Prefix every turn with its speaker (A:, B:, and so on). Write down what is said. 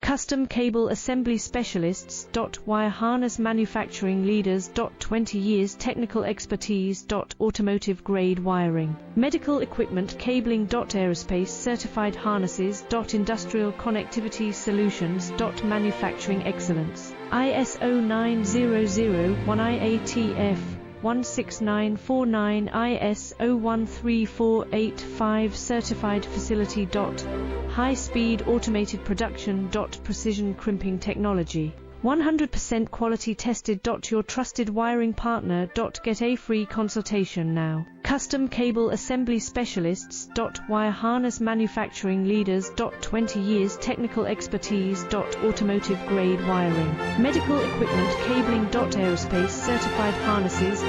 A: Custom Cable Assembly Specialists. Wire Harness Manufacturing Leaders. 20 years technical expertise. Automotive grade wiring. Medical equipment cabling. Aerospace certified harnesses. Industrial connectivity solutions. Manufacturing excellence. ISO 9001 IATF 16949 ISO 13485 certified facility. High-speed automated production. Precision crimping technology. 100% quality tested. Your trusted wiring partner. Get a free consultation now. Custom Cable Assembly Specialists. Wire Harness Manufacturing Leaders. 20 years technical expertise. Automotive grade wiring. Medical equipment cabling. Aerospace certified harnesses.